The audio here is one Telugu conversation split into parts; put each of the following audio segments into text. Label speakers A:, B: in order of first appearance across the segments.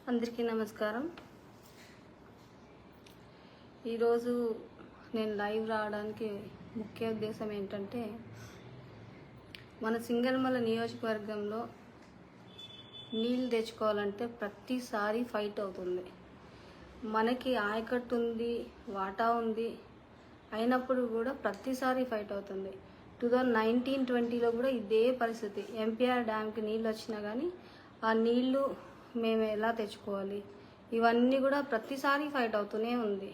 A: అందరికీ నమస్కారం. ఈరోజు నేను లైవ్ రావడానికి ముఖ్య ఉద్దేశం ఏంటంటే, మన సింగనమల నియోజకవర్గంలో నీళ్ళు తెచ్చుకోవాలంటే ప్రతిసారి ఫైట్ అవుతుంది. మనకి ఆయకట్టు ఉంది, వాటా ఉంది, అయినప్పుడు కూడా ప్రతిసారి ఫైట్ అవుతుంది. 2019-20లో కూడా ఇదే పరిస్థితి. ఎంపీఆర్ డ్యామ్కి నీళ్ళు వచ్చినా కానీ ఆ నీళ్ళు మేము ఎలా తెచ్చుకోవాలి, ఇవన్నీ కూడా ప్రతిసారి ఫైట్ అవుతూనే ఉంది.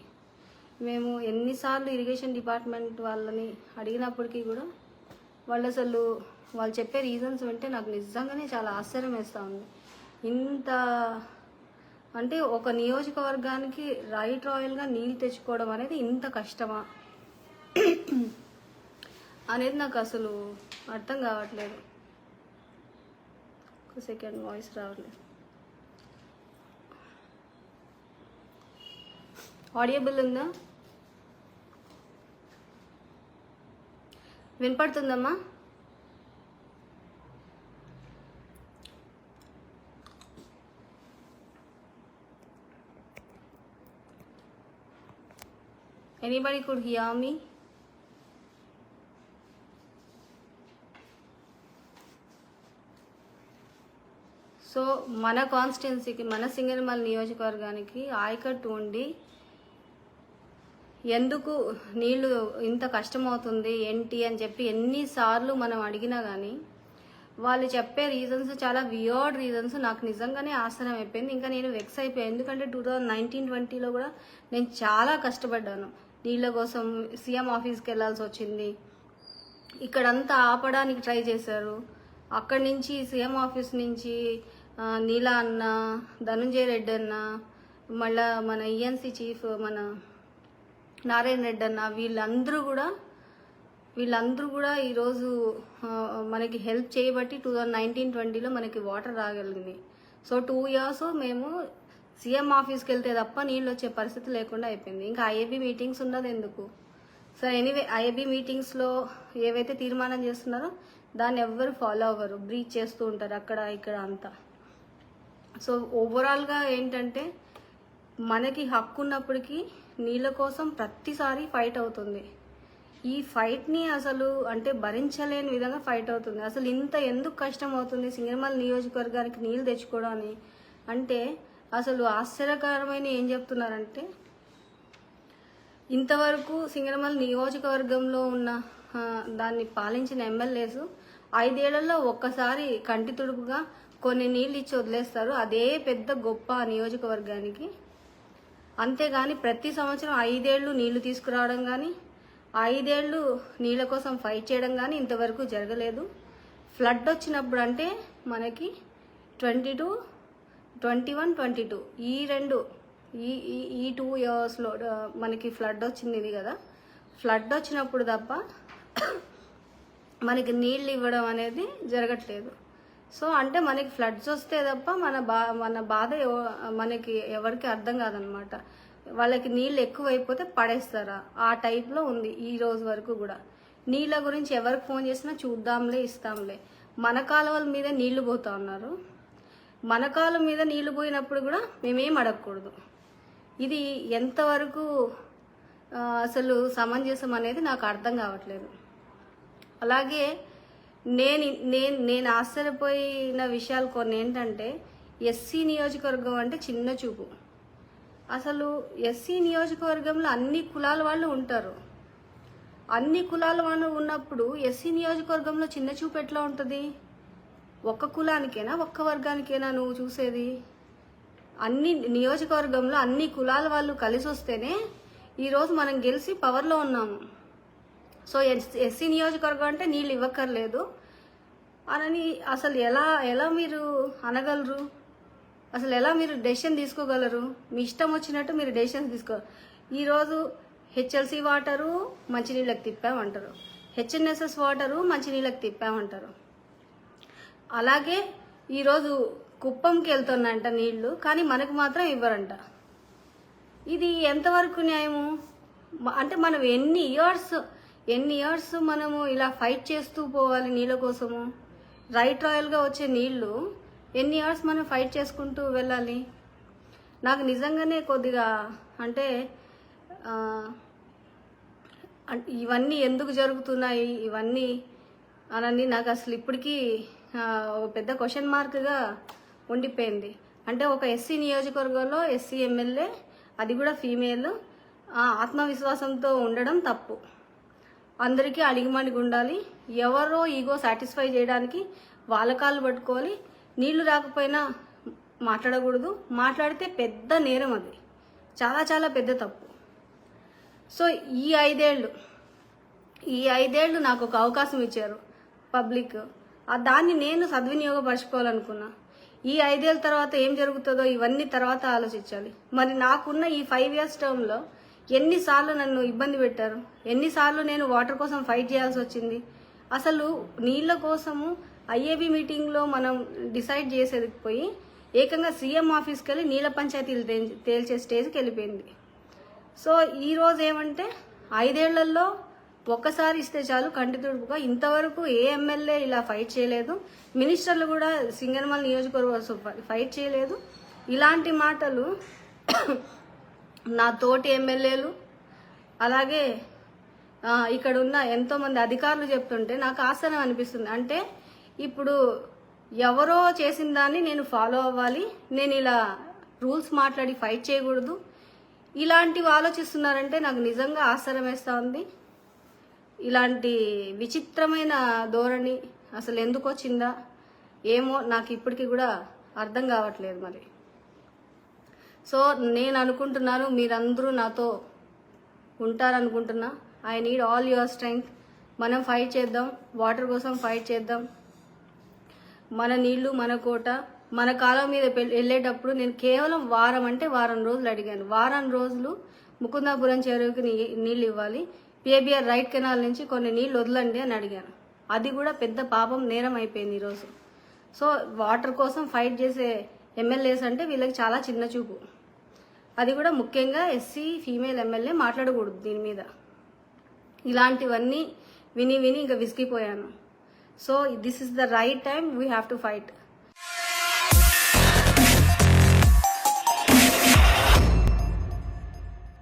A: మేము ఎన్నిసార్లు ఇరిగేషన్ డిపార్ట్మెంట్ వాళ్ళని అడిగినప్పటికీ కూడా వాళ్ళు చెప్పే రీజన్స్ వింటే నాకు నిజంగానే చాలా ఆశ్చర్యం వేస్తూ ఉంది. ఇంత అంటే ఒక నియోజకవర్గానికి రాయల్గా నీళ్ళు తెచ్చుకోవడం అనేది ఇంత కష్టమా అనేది నాకు అసలు అర్థం కావట్లేదు. ఒక సెకండ్, వాయిస్ రావట్లేదు. ఆడియబుల్ ఉందా? వినపడుతుందమ్మా? Anybody could hear me? So మన కాన్స్టిట్యున్సీకి, మన సింగనమల నియోజకవర్గానికి ఆయకట్టు ఉండి ఎందుకు నీళ్ళు ఇంత కష్టమవుతుంది ఏంటి అని చెప్పి ఎన్నిసార్లు మనం అడిగినా కానీ వాళ్ళు చెప్పే రీజన్స్ చాలా వియర్డ్ రీజన్స్. నాకు నిజంగానే ఆశ్చర్యం అయిపోయింది. ఇంకా నేను వెక్స్ అయిపోయాను. ఎందుకంటే 2019-20లో కూడా నేను చాలా కష్టపడ్డాను నీళ్ళ కోసం. సీఎం ఆఫీస్కి వెళ్ళాల్సి వచ్చింది. ఇక్కడంతా ఆపడానికి ట్రై చేశారు. అక్కడి నుంచి సీఎం ఆఫీస్ నుంచి నీలా అన్న, ధనుంజయ రెడ్డి అన్న, మళ్ళా మన ఈఎన్సీ చీఫ్ మన నారాయణ రెడ్డి అన్న, వీళ్ళందరూ కూడా ఈరోజు మనకి హెల్ప్ చేయబట్టి 2019-20లో మనకి వాటర్ రాగలిగింది. సో 2 years మేము సీఎం ఆఫీస్కి వెళ్తే తప్ప నీళ్ళు వచ్చే పరిస్థితి లేకుండా అయిపోయింది. ఇంకా ఐఏబీ మీటింగ్స్ ఉన్నది ఎందుకు? సో ఎనీవే, ఐఏబీ మీటింగ్స్లో ఏవైతే తీర్మానం చేస్తున్నారో దాన్ని ఎవ్వరు ఫాలో అవ్వరు, బ్రీచ్ చేస్తూ ఉంటారు అక్కడ ఇక్కడ అంతా. సో ఓవరాల్గా ఏంటంటే, మనకి హక్కు ఉన్నప్పటికీ నీళ్ళ కోసం ప్రతిసారి ఫైట్ అవుతుంది. ఈ ఫైట్ని అసలు అంటే భరించలేని విధంగా ఫైట్ అవుతుంది. అసలు ఇంత ఎందుకు కష్టం అవుతుంది సింగనమల నియోజకవర్గానికి నీళ్ళు తెచ్చుకోవడానికి అంటే, అసలు ఆశ్చర్యకరమైన ఏం చెప్తున్నారంటే, ఇంతవరకు సింగనమల నియోజకవర్గంలో ఉన్న దాన్ని పాలించిన ఎమ్మెల్యేస్ 5 ఏళ్లలో ఒక్కసారి కంటి తుడుపుగా కొన్ని నీళ్ళు ఇచ్చి వదిలేస్తారు. అదే పెద్ద గొప్ప నియోజకవర్గానికి. అంతేగాని ప్రతి సంవత్సరం 5 ఏళ్ళు నీళ్లు తీసుకురావడం కానీ, 5 ఏళ్ళు నీళ్ళ కోసం ఫైట్ చేయడం కానీ ఇంతవరకు జరగలేదు. ఫ్లడ్ వచ్చినప్పుడు అంటే మనకి 22, 21, 22 ఈ 2 yearsలో మనకి ఫ్లడ్ వచ్చింది ఇది కదా. ఫ్లడ్ వచ్చినప్పుడు తప్ప మనకి నీళ్ళు ఇవ్వడం అనేది జరగట్లేదు. సో అంటే మనకి ఫ్లడ్స్ వస్తే తప్ప మన బాధ మనకి ఎవరికి అర్థం కాదనమాట. వాళ్ళకి నీళ్ళు ఎక్కువైపోతే పడేస్తారా, ఆ టైప్లో ఉంది ఈ రోజు వరకు కూడా. నీళ్ళ గురించి ఎవరికి ఫోన్ చేసినా చూద్దాంలే, ఇస్తాంలే. మన కాలువల మీద నీళ్లు పోతా ఉన్నారు. మన కాలువ మీద నీళ్లు పోయినప్పుడు కూడా మేమేం అడగకూడదు. ఇది ఎంతవరకు అసలు సమంజసం అనేది నాకు అర్థం కావట్లేదు. అలాగే నేను ఆశ్చర్యపోయిన విషయాలు కొన్ని ఏంటంటే, ఎస్సీ నియోజకవర్గం అంటే చిన్న చూపు. అసలు ఎస్సీ నియోజకవర్గంలో అన్ని కులాల వాళ్ళు ఉంటారు. అన్ని కులాల వాళ్ళు ఉన్నప్పుడు ఎస్సీ నియోజకవర్గంలో చిన్న చూపు ఎట్లా ఉంటుంది? ఒక్క కులానికైనా, ఒక్క వర్గానికైనా నువ్వు చూసేది? అన్ని నియోజకవర్గంలో అన్ని కులాల వాళ్ళు కలిసి వస్తేనే ఈరోజు మనం గెలిచి పవర్లో ఉన్నాము. సో ఎస్సీ నియోజకవర్గం అంటే నీళ్ళు ఇవ్వక్కర్లేదు అని అసలు ఎలా మీరు అనగలరు? అసలు ఎలా మీరు డెసిషన్ తీసుకోగలరు? మీ ఇష్టం వచ్చినట్టు మీరు డెసిషన్స్ ఈరోజు హెచ్ఎల్సీ వాటరు మంచినీళ్ళకి తిప్పామంటారు, హెచ్ఎన్ఎస్ఎస్ వాటరు మంచినీళ్ళకి తిప్పామంటారు. అలాగే ఈరోజు కుప్పంకి వెళ్తుందంట నీళ్లు, కానీ మనకు మాత్రం ఇవ్వరంట. ఇది ఎంతవరకు న్యాయము? అంటే మనం ఎన్ని ఇయర్స్ మనము ఇలా ఫైట్ చేస్తూ పోవాలి నీళ్ళ కోసము? రాయల్గా వచ్చే నీళ్లు ఎన్ని ఇయర్స్ మనం ఫైట్ చేసుకుంటూ వెళ్ళాలి? నాకు నిజంగానే కొద్దిగా అంటే ఇవన్నీ ఎందుకు జరుగుతున్నాయి ఇవన్నీ అనని నాకు అసలు ఇప్పటికీ ఒక పెద్ద క్వశ్చన్ మార్క్గా ఉండిపోయింది. అంటే ఒక ఎస్సీ నియోజకవర్గంలో ఎస్సీ ఎమ్మెల్యే, అది కూడా ఫీమేల్, ఆత్మవిశ్వాసంతో ఉండడం తప్పు. అందరికీ అడిగిమడిగి ఉండాలి. ఎవరో ఈగో సాటిస్ఫై చేయడానికి వాళ్ళ కాళ్ళు పట్టుకోవాలి. నీళ్లు రాకపోయినా మాట్లాడకూడదు. మాట్లాడితే పెద్ద నేరం, అది చాలా చాలా పెద్ద తప్పు. సో ఈ ఐదేళ్ళు నాకు ఒక అవకాశం ఇచ్చారు పబ్లిక్. దాన్ని నేను సద్వినియోగపరచుకోవాలనుకున్నా. ఈ 5 ఏళ్ళ తర్వాత ఏం జరుగుతుందో ఇవన్నీ తర్వాత ఆలోచించాలి. మరి నాకున్న ఈ 5 years టర్మ్లో ఎన్నిసార్లు నన్ను ఇబ్బంది పెట్టారు, ఎన్నిసార్లు నేను వాటర్ కోసం ఫైట్ చేయాల్సి వచ్చింది. అసలు నీళ్ళ కోసము ఐఏబీ మీటింగ్లో మనం డిసైడ్ చేసేది పోయి ఏకంగా సీఎం ఆఫీస్కి వెళ్ళి నీళ్ళ పంచాయతీలు తేల్చే స్టేజ్కి వెళ్ళిపోయింది. సో ఈరోజు ఏమంటే 5 ఏళ్లలో ఒక్కసారి ఇస్తే చాలు కంటి తుడుపుగా. ఇంతవరకు ఏ ఎమ్మెల్యే ఇలా ఫైట్ చేయలేదు. మినిస్టర్లు కూడా సింగనమల నియోజకవర్గం ఫైట్ చేయలేదు. ఇలాంటి మాటలు నా తోటి ఎమ్మెల్యేలు అలాగే ఇక్కడ ఉన్న ఎంతోమంది అధికారులు చెప్తుంటే నాకు ఆశ్చర్యం అనిపిస్తుంది. అంటే ఇప్పుడు ఎవరో చేసిన దాన్ని నేను ఫాలో అవ్వాలి, నేను ఇలా రూల్స్ మాట్లాడి ఫైట్ చేయకూడదు, ఇలాంటివి ఆలోచిస్తున్నారంటే నాకు నిజంగా ఆశ్చర్యం వేస్తూ ఉంది. ఇలాంటి విచిత్రమైన ధోరణి అసలు ఎందుకు వచ్చిందా ఏమో నాకు ఇప్పటికీ కూడా అర్థం కావట్లేదు. మరి సో నేను అనుకుంటున్నాను మీరందరూ నాతో ఉంటారనుకుంటున్నా. I need all your strength. మనం ఫైట్ చేద్దాం, వాటర్ కోసం ఫైట్ చేద్దాం. మన నీళ్లు మన కోట. మన కాలం మీద వెళ్ళేటప్పుడు నేను కేవలం వారం రోజులు అడిగాను. వారం రోజులు ముకుందాపురం చెరువుకి నీళ్ళు ఇవ్వాలి, పిఏబిఆర్ రైట్ కెనాల్ నుంచి కొన్ని నీళ్ళు వదలండి అని అడిగాను. అది కూడా పెద్ద పాపం, నేరం అయిపోయింది ఈరోజు. సో వాటర్ కోసం ఫైట్ చేసే ఎమ్మెల్యేస్ అంటే వీళ్ళకి చాలా చిన్న చూపు. అది కూడా ముఖ్యంగా ఎస్సీ ఫీమేల్ ఎమ్మెల్యే మాట్లాడకూడదు దీని మీద. ఇలాంటివన్నీ విని ఇంకా విసిగిపోయాను. So this is the right time, we have to fight.